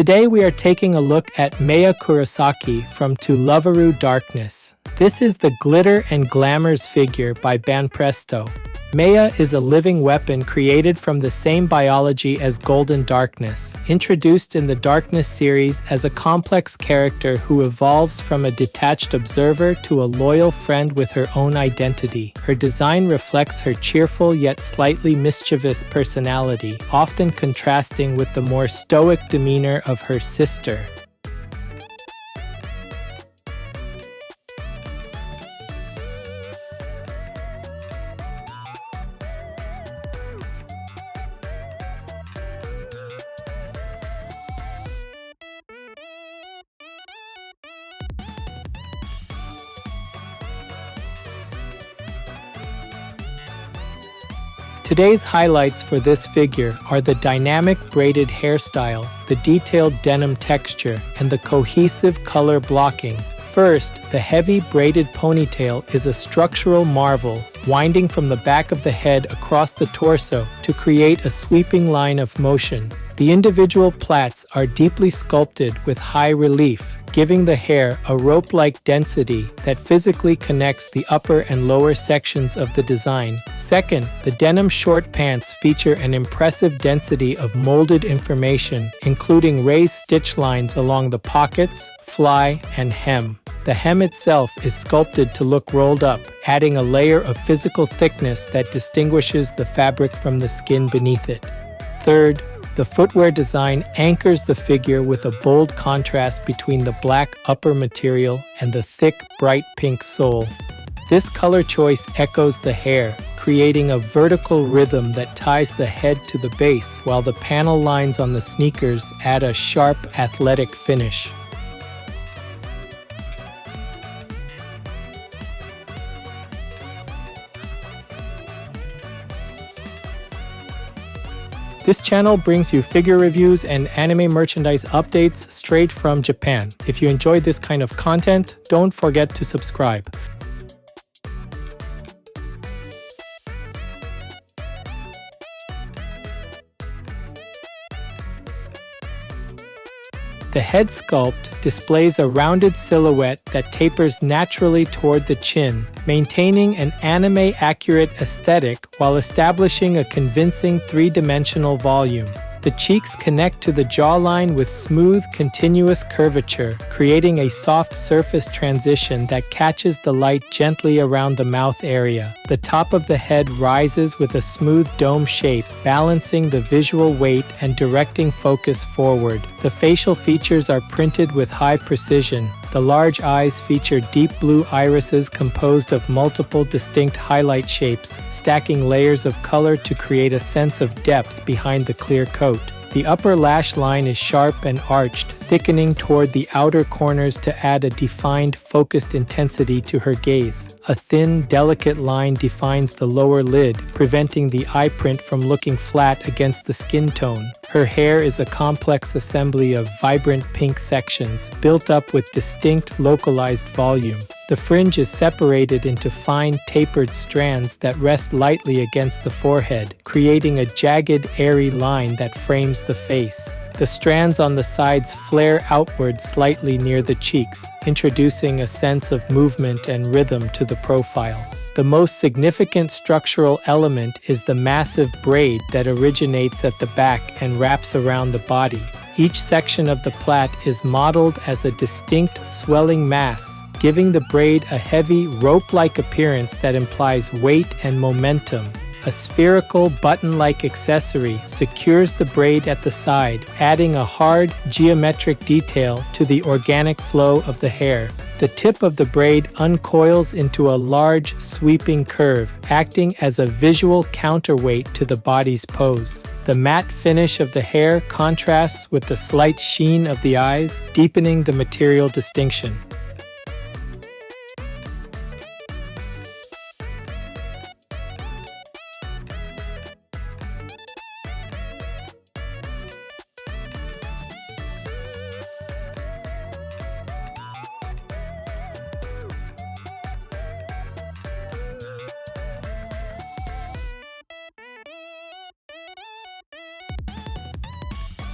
Today we are taking a look at Mea Kurosaki from To LOVEru Darkness. This is the Glitter and Glamours figure by Banpresto. Mea is a living weapon created from the same biology as Golden Darkness, introduced in the Darkness series as a complex character who evolves from a detached observer to a loyal friend with her own identity. Her design reflects her cheerful yet slightly mischievous personality, often contrasting with the more stoic demeanor of her sister. Today's highlights for this figure are the dynamic braided hairstyle, the detailed denim texture, and the cohesive color blocking. First, the heavy braided ponytail is a structural marvel, winding from the back of the head across the torso to create a sweeping line of motion. The individual plaits are deeply sculpted with high relief, giving the hair a rope-like density that physically connects the upper and lower sections of the design. Second, the denim short pants feature an impressive density of molded information, including raised stitch lines along the pockets, fly, and hem. The hem itself is sculpted to look rolled up, adding a layer of physical thickness that distinguishes the fabric from the skin beneath it. Third, the footwear design anchors the figure with a bold contrast between the black upper material and the thick, bright pink sole. This color choice echoes the hair, creating a vertical rhythm that ties the head to the base, while the panel lines on the sneakers add a sharp, athletic finish. This channel brings you figure reviews and anime merchandise updates straight from Japan. If you enjoyed this kind of content, don't forget to subscribe. The head sculpt displays a rounded silhouette that tapers naturally toward the chin, maintaining an anime-accurate aesthetic while establishing a convincing three-dimensional volume. The cheeks connect to the jawline with smooth, continuous curvature, creating a soft surface transition that catches the light gently around the mouth area. The top of the head rises with a smooth dome shape, balancing the visual weight and directing focus forward. The facial features are printed with high precision. The large eyes feature deep blue irises composed of multiple distinct highlight shapes, stacking layers of color to create a sense of depth behind the clear coat. The upper lash line is sharp and arched, thickening toward the outer corners to add a defined, focused intensity to her gaze. A thin, delicate line defines the lower lid, preventing the eye print from looking flat against the skin tone. Her hair is a complex assembly of vibrant pink sections, built up with distinct, localized volume. The fringe is separated into fine, tapered strands that rest lightly against the forehead, creating a jagged, airy line that frames the face. The strands on the sides flare outward slightly near the cheeks, introducing a sense of movement and rhythm to the profile. The most significant structural element is the massive braid that originates at the back and wraps around the body. Each section of the plait is modeled as a distinct swelling mass, giving the braid a heavy, rope-like appearance that implies weight and momentum. A spherical, button-like accessory secures the braid at the side, adding a hard, geometric detail to the organic flow of the hair. The tip of the braid uncoils into a large, sweeping curve, acting as a visual counterweight to the body's pose. The matte finish of the hair contrasts with the slight sheen of the eyes, deepening the material distinction.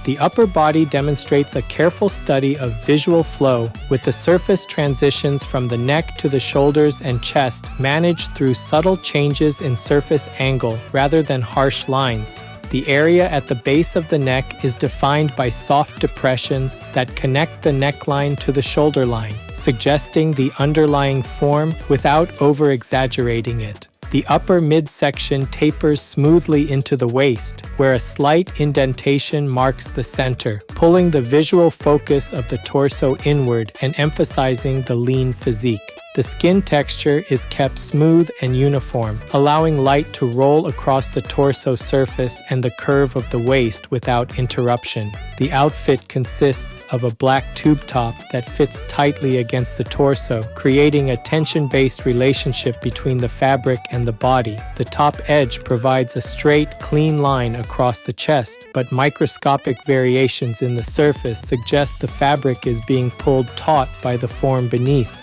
The upper body demonstrates a careful study of visual flow, with the surface transitions from the neck to the shoulders and chest managed through subtle changes in surface angle rather than harsh lines. The area at the base of the neck is defined by soft depressions that connect the neckline to the shoulder line, suggesting the underlying form without over-exaggerating it. The upper midsection tapers smoothly into the waist, where a slight indentation marks the center, pulling the visual focus of the torso inward and emphasizing the lean physique. The skin texture is kept smooth and uniform, allowing light to roll across the torso surface and the curve of the waist without interruption. The outfit consists of a black tube top that fits tightly against the torso, creating a tension-based relationship between the fabric and the body. The top edge provides a straight, clean line across the chest, but microscopic variations in the surface suggest the fabric is being pulled taut by the form beneath.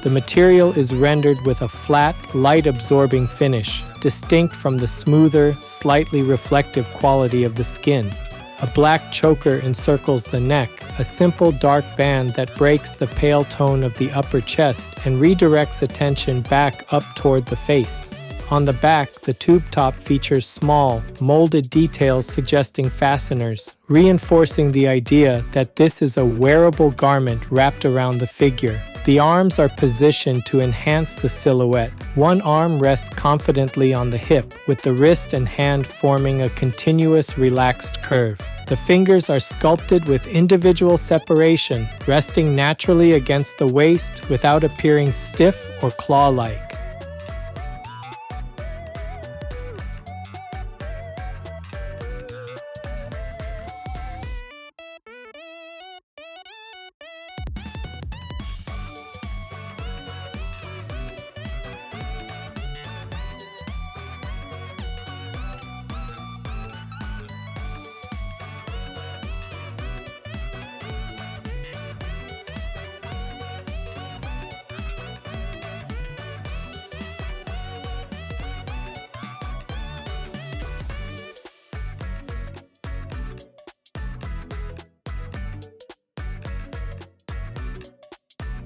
The material is rendered with a flat, light-absorbing finish, distinct from the smoother, slightly reflective quality of the skin. A black choker encircles the neck, a simple dark band that breaks the pale tone of the upper chest and redirects attention back up toward the face. On the back, the tube top features small, molded details suggesting fasteners, reinforcing the idea that this is a wearable garment wrapped around the figure. The arms are positioned to enhance the silhouette. One arm rests confidently on the hip, with the wrist and hand forming a continuous, relaxed curve. The fingers are sculpted with individual separation, resting naturally against the waist without appearing stiff or claw-like.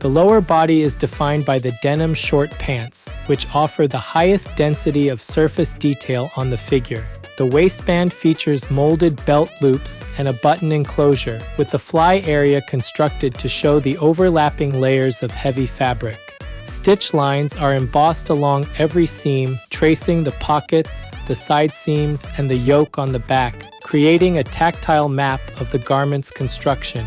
The lower body is defined by the denim short pants, which offer the highest density of surface detail on the figure. The waistband features molded belt loops and a button enclosure, with the fly area constructed to show the overlapping layers of heavy fabric. Stitch lines are embossed along every seam, tracing the pockets, the side seams, and the yoke on the back, creating a tactile map of the garment's construction.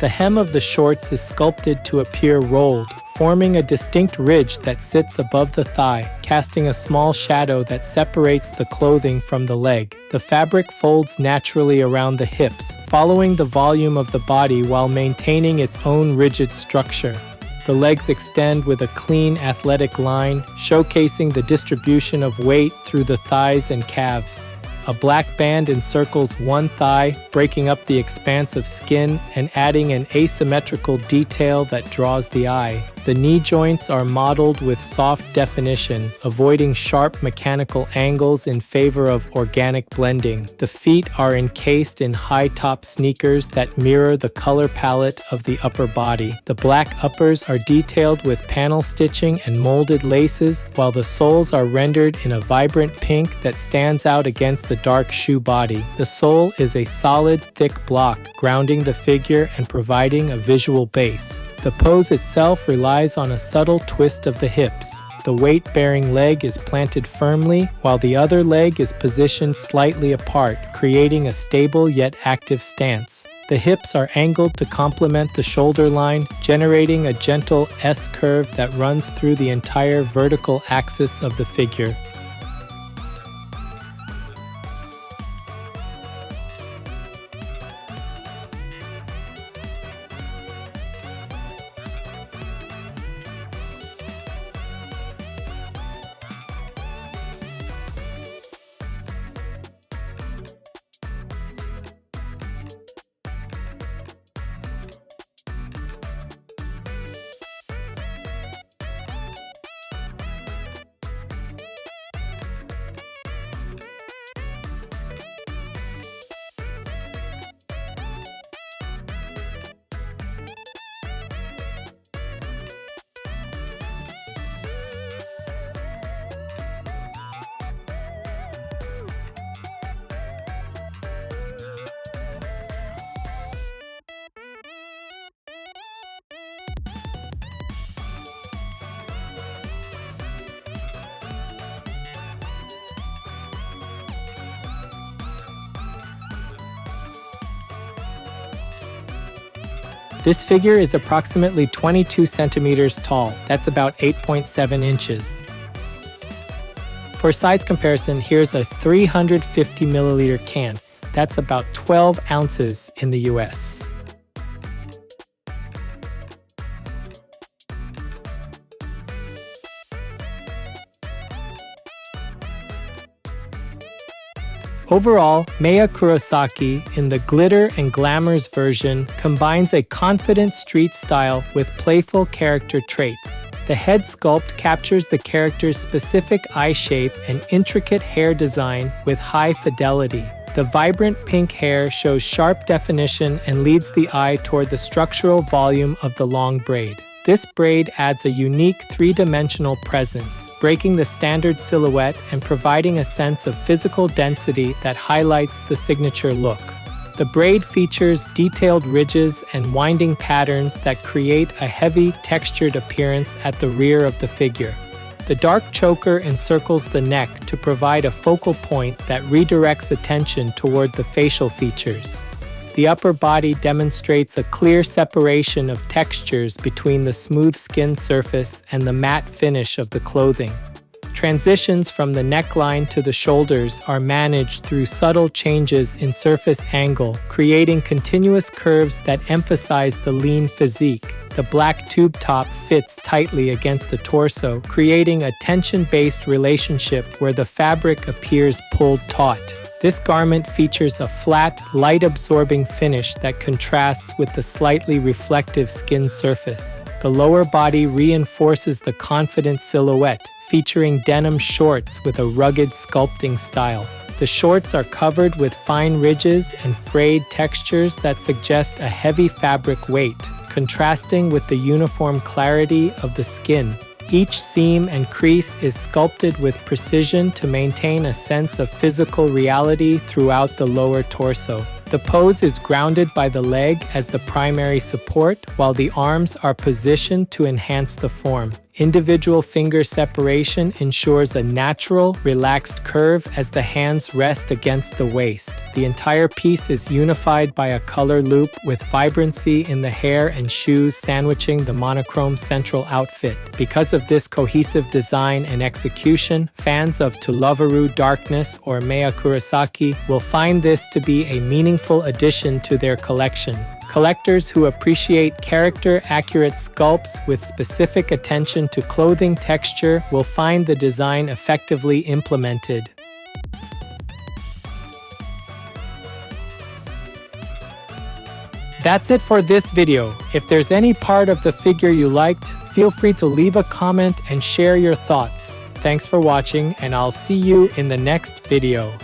The hem of the shorts is sculpted to appear rolled, forming a distinct ridge that sits above the thigh, casting a small shadow that separates the clothing from the leg. The fabric folds naturally around the hips, following the volume of the body while maintaining its own rigid structure. The legs extend with a clean, athletic line, showcasing the distribution of weight through the thighs and calves. A black band encircles one thigh, breaking up the expanse of skin and adding an asymmetrical detail that draws the eye. The knee joints are modeled with soft definition, avoiding sharp mechanical angles in favor of organic blending. The feet are encased in high-top sneakers that mirror the color palette of the upper body. The black uppers are detailed with panel stitching and molded laces, while the soles are rendered in a vibrant pink that stands out against the dark shoe body. The sole is a solid, thick block, grounding the figure and providing a visual base. The pose itself relies on a subtle twist of the hips. The weight-bearing leg is planted firmly, while the other leg is positioned slightly apart, creating a stable yet active stance. The hips are angled to complement the shoulder line, generating a gentle S-curve that runs through the entire vertical axis of the figure. This figure is approximately 22 centimeters tall. That's about 8.7 inches. For size comparison, here's a 350 milliliter can. That's about 12 ounces in the US. Overall, Mea Kurosaki, in the Glitter and Glamours version, combines a confident street style with playful character traits. The head sculpt captures the character's specific eye shape and intricate hair design with high fidelity. The vibrant pink hair shows sharp definition and leads the eye toward the structural volume of the long braid. This braid adds a unique three-dimensional presence, breaking the standard silhouette and providing a sense of physical density that highlights the signature look. The braid features detailed ridges and winding patterns that create a heavy, textured appearance at the rear of the figure. The dark choker encircles the neck to provide a focal point that redirects attention toward the facial features. The upper body demonstrates a clear separation of textures between the smooth skin surface and the matte finish of the clothing. Transitions from the neckline to the shoulders are managed through subtle changes in surface angle, creating continuous curves that emphasize the lean physique. The black tube top fits tightly against the torso, creating a tension-based relationship where the fabric appears pulled taut. This garment features a flat, light-absorbing finish that contrasts with the slightly reflective skin surface. The lower body reinforces the confident silhouette, featuring denim shorts with a rugged sculpting style. The shorts are covered with fine ridges and frayed textures that suggest a heavy fabric weight, contrasting with the uniform clarity of the skin. Each seam and crease is sculpted with precision to maintain a sense of physical reality throughout the lower torso. The pose is grounded by the leg as the primary support, while the arms are positioned to enhance the form. Individual finger separation ensures a natural, relaxed curve as the hands rest against the waist. The entire piece is unified by a color loop with vibrancy in the hair and shoes sandwiching the monochrome central outfit. Because of this cohesive design and execution, fans of To LOVEru Darkness or Mea Kurosaki will find this to be a meaningful addition to their collection. Collectors who appreciate character-accurate sculpts with specific attention to clothing texture will find the design effectively implemented. That's it for this video. If there's any part of the figure you liked, feel free to leave a comment and share your thoughts. Thanks for watching, and I'll see you in the next video.